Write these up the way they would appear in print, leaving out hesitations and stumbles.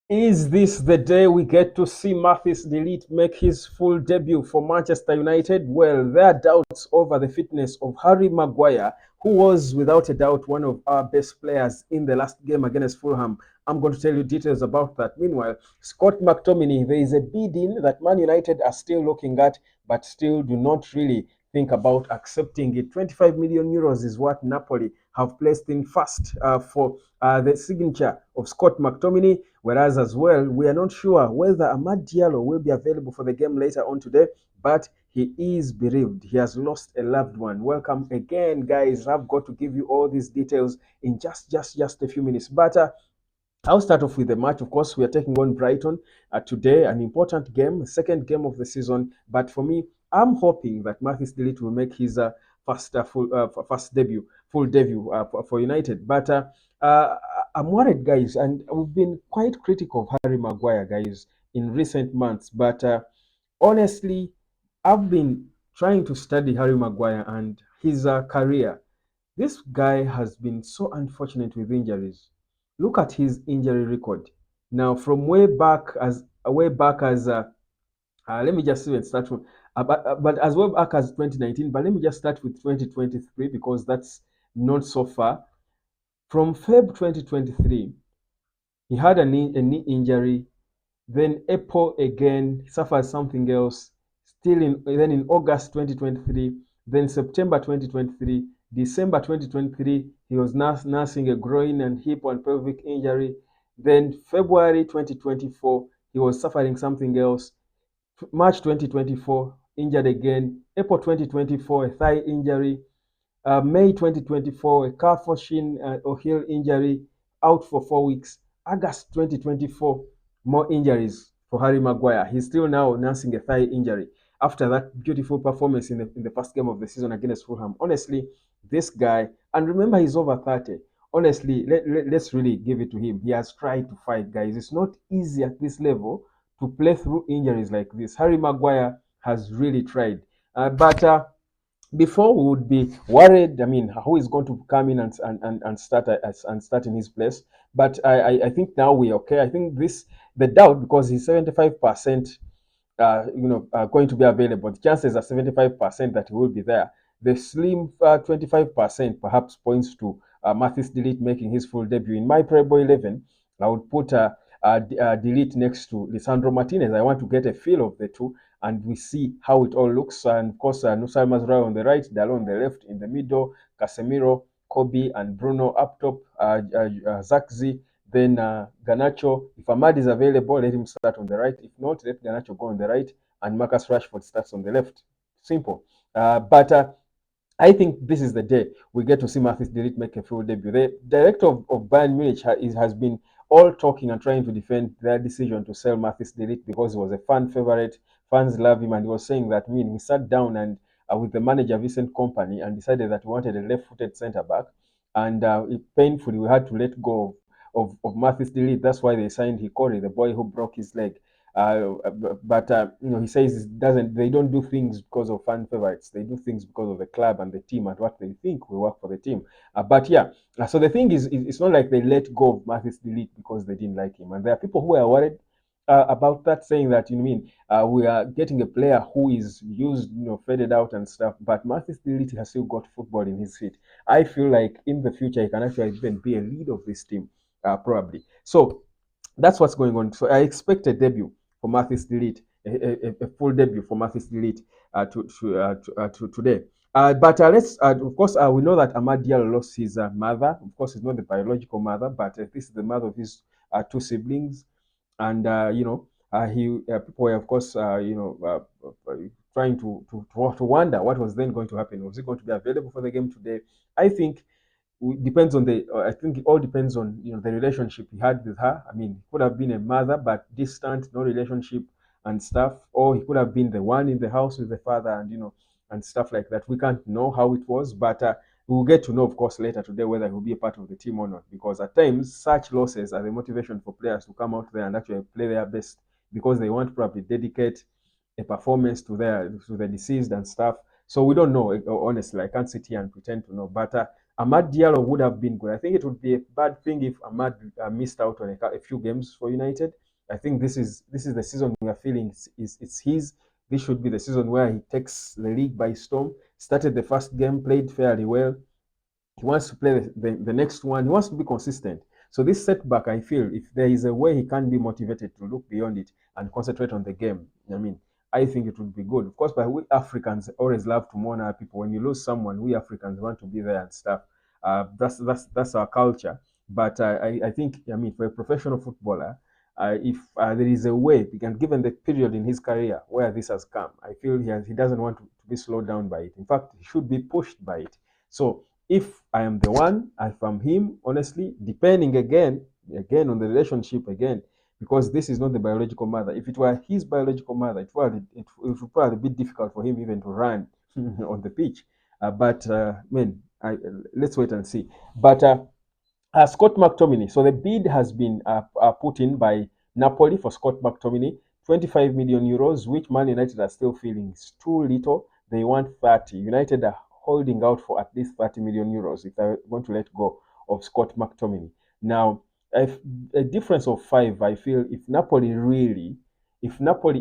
Is this the day we get to see Mathis De Ligt make his full debut for Manchester United? Well, there are doubts over the fitness of Harry Maguire, who was without a doubt one of our best players in the last game against Fulham. I'm going to tell you details about that. Meanwhile, Scott McTOMINAY, there is a bidding that Man United are still looking at, but still do not really think about accepting it. 25 million euros is what Napoli have placed in first for the signature of Scott McTominay. Whereas as well, we are not sure whether AMAD Diallo will be available for the game later on today, but he is bereaved. He has lost a loved one. Welcome again, guys. I've got to give you all these details in just a few minutes. But I'll start off with the match. Of course, we are taking on Brighton today, an important game, second game of the season. But for me, I'm hoping that Mathis De Ligt will make his first debut, full debut for United. But I'm worried, guys, and we've been quite critical of Harry Maguire, guys, in recent months. But honestly, I've been trying to study Harry Maguire and his career. This guy has been so unfortunate with injuries. Look at his injury record. Now, from way back as let me just even start from but as well back as 2019. But let me just start with 2023 because that's not so far. From Feb 2023, he had a knee injury. Then April again suffered something else. Still in then in August 2023, then September 2023, December 2023, he was nursing a groin and hip and pelvic injury. Then February 2024, he was suffering something else. March 2024, injured again. April 2024, a thigh injury. May 2024, a calf or shin or heel injury, out for 4 weeks. August 2024, more injuries for Harry Maguire. He's still now nursing a thigh injury after that beautiful performance in the first game of the season against Fulham. Honestly, this guy, and remember he's over 30. Honestly, let's really give it to him. He has tried to fight, guys. It's not easy at this level to play through injuries like this. Harry Maguire has really tried. But before we would be worried. I mean, who is going to come in and start in his place? But I think now we're okay. I think this the doubt because he's 75% going to be available. The chances are 75% that he will be there. The slim 25% perhaps points to Mathis De Ligt making his full debut. In my Prebo 11, I would put De Ligt next to Lisandro Martinez. I want to get a feel of the two and we see how it all looks. And of course, Nusal Mazraoui on the right, Diallo on the left, in the middle, Casemiro, Kobe, and Bruno up top, Zakzi, then Garnacho. If Amad is available, let him start on the right. If not, let Garnacho go on the right, and Marcus Rashford starts on the left. Simple. But I think this is the day we get to see Mathis De Ligt make a full debut. The director of Bayern Munich has been all talking and trying to defend their decision to sell Mathis De Ligt because he was a fan favorite. Fans love him, and he was saying that, we sat down and with the manager Vincent Company and decided that we wanted a left-footed centre back, and painfully we had to let go of Mathis De Ligt. That's why they signed Hikori, the boy who broke his leg. But he says it doesn't. They don't do things because of fan favorites. They do things because of the club and the team and what they think will work for the team. But yeah, so the thing is, it's not like they let go of Mathis De Ligt because they didn't like him. And there are people who are worried about that, saying that we are getting a player who is used, faded out and stuff. But Mathis De Ligt has still got football in his feet. I feel like in the future he can actually even be a lead of this team, probably. So that's what's going on. So I expect a debut for Mathis De Ligt, a full debut for Mathis De Ligt today. But let's, of course, we know that AMAD Diallo lost his mother. Of course, it's not the biological mother, but this is the mother of his two siblings. And, people were, of course, trying to wonder what was then going to happen. Was he going to be available for the game today? I think depends on the I think it all depends on the relationship he had with her. I mean, he could have been a mother but distant, no relationship and stuff, or he could have been the one in the house with the father and and stuff like that. We can't know how it was, but we will get to know, of course, later today whether he will be a part of the team or not, because at times such losses are the motivation for players to come out there and actually play their best, because they want to probably dedicate a performance to the deceased and stuff. So we don't know, honestly. I can't sit here and pretend to know, but Amad Diallo would have been good. I think it would be a bad thing if Amad missed out on a few games for United. I think this is the season we are feeling it's his. This should be the season where he takes the league by storm. Started the first game, played fairly well. He wants to play the next one. He wants to be consistent. So this setback, I feel, if there is a way he can be motivated to look beyond it and concentrate on the game, I mean, I think it would be good. Of course, but we Africans always love to mourn our people. When you lose someone, we Africans want to be there and stuff. That's our culture. But I think, I mean, for a professional footballer, if there is a way, and given the period in his career where this has come, I feel he doesn't want to be slowed down by it. In fact, he should be pushed by it. So if I am the one, if I'm him, honestly, depending again on the relationship again, because this is not the biological mother. If it were his biological mother, it would probably be difficult for him even to run on the pitch. But man, let's wait and see. But Scott McTominay. So the bid has been put in by Napoli for Scott McTominay, 25 million euros, which Man United are still feeling is too little. They want 30. United are holding out for at least 30 million euros if they want to let go of Scott McTominay. Now, if a difference of 5, I feel if Napoli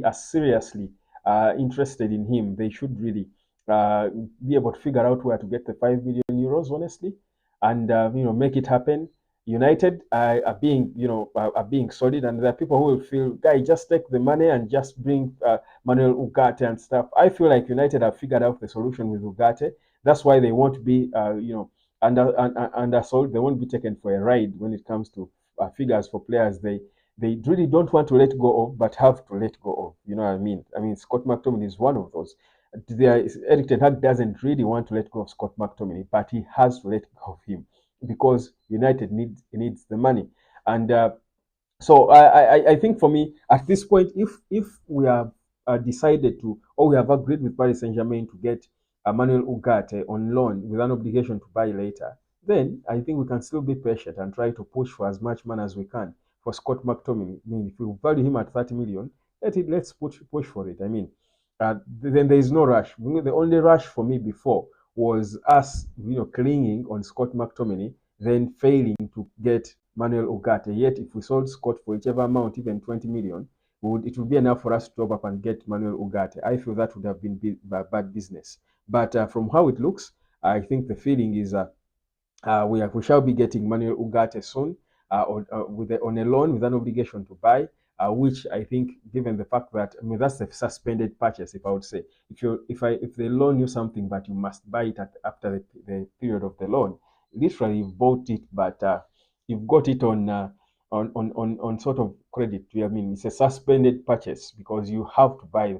are seriously interested in him, they should really be able to figure out where to get the 5 million euros, honestly, and make it happen. United are being are being solid, and there are people who will feel, guy, just take the money and just bring Manuel Ugarte and stuff. I feel like United have figured out the solution with Ugarte. That's why they won't be undersold. They won't be taken for a ride when it comes to figures for players. They really don't want to let go of, but have to let go of. You know what I mean? I mean, Scott McTominay is one of those. Eric Ten Hag doesn't really want to let go of Scott McTominay, but he has to let go of him because United needs the money. And so I think for me at this point, if we have decided to, or we have agreed with Paris Saint Germain to get Manuel Ugarte on loan with an obligation to buy later, then I think we can still be patient and try to push for as much money as we can for Scott McTominay. I mean, if we value him at 30 million, let's push for it. I mean, then there is no rush. The only rush for me before was us, clinging on Scott McTominay, then failing to get Manuel Ugarte. Yet, if we sold Scott for whichever amount, even 20 million, it would be enough for us to top up and get Manuel Ugarte. I feel that would have been bad business. But from how it looks, I think the feeling is we shall be getting Manuel Ugarte soon on a loan with an obligation to buy. Which I think, given the fact that, I mean, that's a suspended purchase, if I would say, if they loan you something but you must buy it after the period of the loan, literally you've bought it, but you've got it on sort of credit. I mean, it's a suspended purchase because you have to buy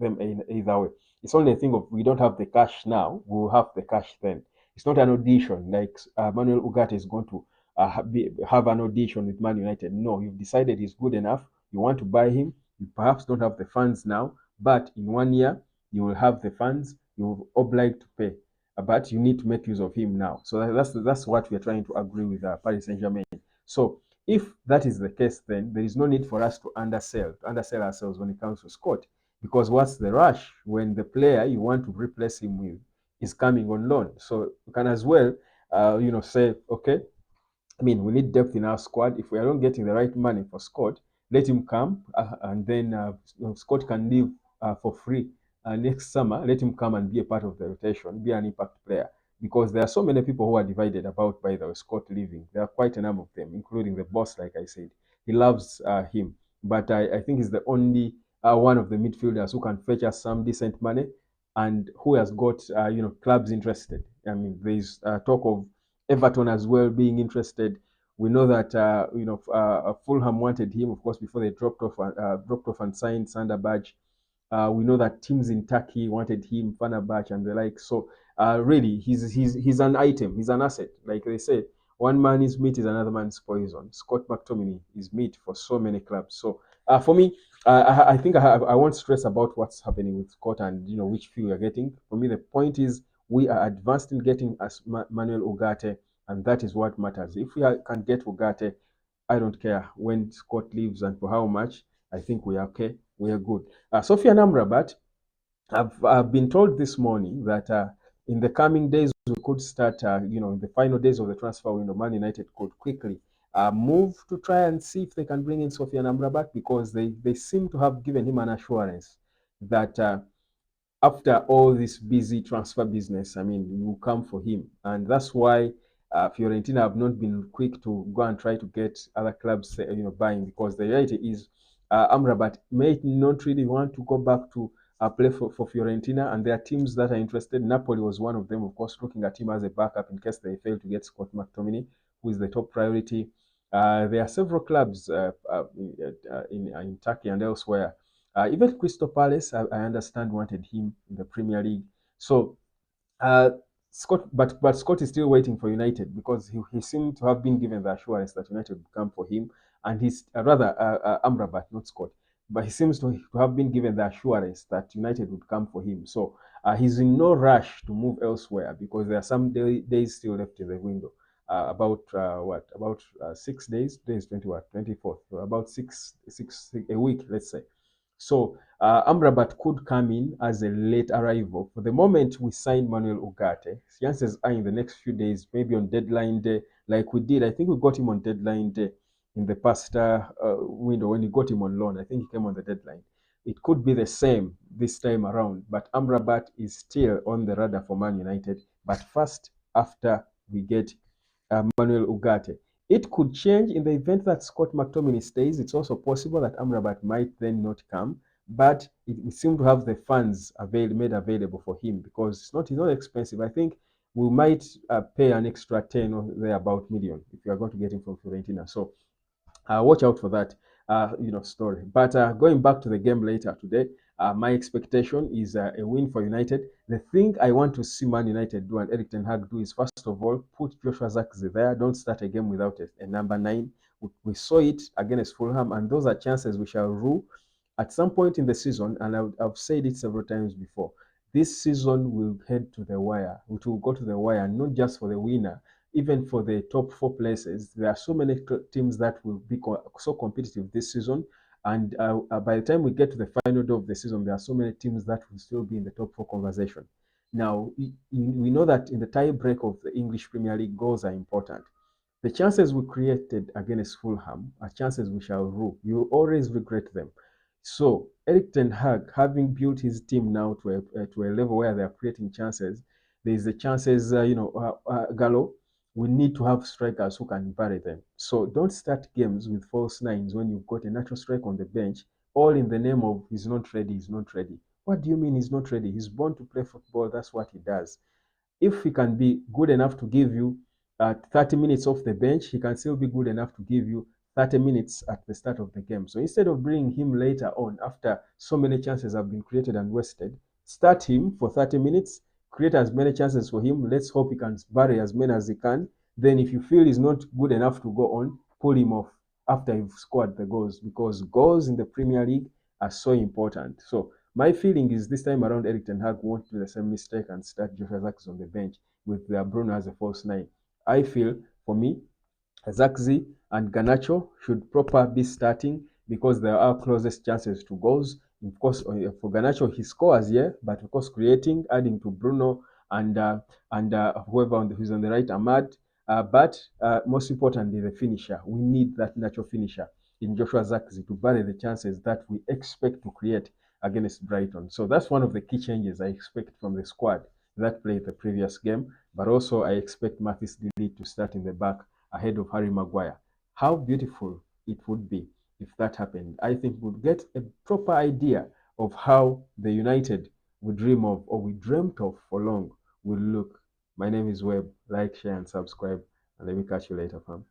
them either way. It's only a thing of, we don't have the cash now, we'll have the cash then. It's not an audition like Manuel Ugarte is going to have an audition with Man United. No, you've decided he's good enough. You want to buy him. You perhaps don't have the funds now, but in 1 year you will have the funds. You're obliged to pay, but you need to make use of him now. So that's what we're trying to agree with Paris Saint Germain. So if that is the case, then there is no need for us to undersell ourselves when it comes to Scott, because what's the rush when the player you want to replace him with is coming on loan? So you can as well, say, okay, I mean, we need depth in our squad. If we are not getting the right money for Scott, let him come, and then Scott can leave for free next summer. Let him come and be a part of the rotation, be an impact player. Because there are so many people who are divided about, by the way, Scott leaving. There are quite a number of them, including the boss, like I said. He loves him, but I think he's the only one of the midfielders who can fetch us some decent money and who has got clubs interested. I mean, there's talk of Everton as well being interested. We know that Fulham wanted him, of course, before they dropped off and signed Sander Berge. We know that teams in Turkey wanted him, Fenerbahce and the like. So really, he's an item, he's an asset. Like they say, one man's meat is another man's poison. Scott McTominay is meat for so many clubs. So for me, I think I won't stress about what's happening with Scott and which fee we're getting. For me, the point is we are advanced in getting Manuel Ugarte, and that is what matters. If we can get Ugarte, I don't care when Scott leaves and for how much. I think we are okay. We are good. Sophia Namrabat, I've been told this morning that in the coming days we could start, in the final days of the transfer window, Man United could quickly move to try and see if they can bring in Sofiane Amrabat, because they seem to have given him an assurance that after all this busy transfer business, I mean, you will come for him. And that's why Fiorentina have not been quick to go and try to get other clubs, buying, because the reality is Amrabat may not really want to go back to play for Fiorentina, and there are teams that are interested. Napoli was one of them, of course, looking at him as a backup in case they fail to get Scott McTominay, who is the top priority. There are several clubs in Turkey and elsewhere. Even Crystal Palace, I understand, wanted him in the Premier League. So uh, Scott, but Scott is still waiting for United, because he seemed to have been given the assurance that United would come for him, and he's rather Amrabat, not Scott, but he seems to have been given the assurance that United would come for him. So he's in no rush to move elsewhere, because there are some days still left in the window. About what? About 6 days. Today is 20 what? 24th. So about a week, let's say. So Amrabat could come in as a late arrival. For the moment we sign Manuel Ugarte, chances are in the next few days, maybe on deadline day, like we did. I think we got him on deadline day in the past window when we got him on loan. I think he came on the deadline. It could be the same this time around, but Amrabat is still on the radar for Man United. But first, after we get Manuel Ugarte. It could change in the event that Scott McTominay stays. It's also possible that Amrabat might then not come, but we seem to have the funds made available for him, because he's not expensive. I think we might pay an extra 10 or thereabout million if you are going to get him from Fiorentina. So watch out for that, story. But going back to the game later today, my expectation is a win for United. The thing I want to see Man United do and Erik Ten Hag do is, first of all, put Joshua Zirkzee there. Don't start a game without a number 9. We saw it against Fulham, and those are chances we shall rue at some point in the season. And I've said it several times before. This season will head to the wire. It will go to the wire, not just for the winner, even for the top 4 places. There are so many teams that will be so competitive this season. And by the time we get to the final day of the season, there are so many teams that will still be in the top 4 conversation. Now, we know that in the tie break of the English Premier League, goals are important. The chances we created against Fulham are chances we shall rue. You will always regret them. So, Erik Ten Hag, having built his team now to a level where they are creating chances, there is the chances, Gallo, we need to have strikers who can bury them. So don't start games with false nines when you've got a natural striker on the bench, all in the name of he's not ready, he's not ready. What do you mean he's not ready? He's born to play football. That's what he does. If he can be good enough to give you 30 minutes off the bench, he can still be good enough to give you 30 minutes at the start of the game. So instead of bringing him later on, after so many chances have been created and wasted, start him for 30 minutes, create as many chances for him. Let's hope he can bury as many as he can. Then, if you feel he's not good enough to go on, pull him off after you've scored the goals, because goals in the Premier League are so important. So my feeling is this time around, Erik Ten Hag won't do the same mistake and start Joshua Zirkzee on the bench with Bruno as a false 9. I feel, for me, Zirkzee and Garnacho should proper be starting, because there are closest chances to goals. Of course, for Garnacho, he scores, yeah, but of course, creating, adding to Bruno and whoever who's on the right, AMAD. But most importantly, the finisher. We need that natural finisher in Joshua Zirkzee to bury the chances that we expect to create against Brighton. So that's one of the key changes I expect from the squad that played the previous game. But also, I expect Mathis De Ligt to start in the back ahead of Harry Maguire. How beautiful it would be if that happened. I think we'd get a proper idea of how the United we dream of, or we dreamt of for long, will look. My name is Webb. Like, share, and subscribe. And let me catch you later, fam.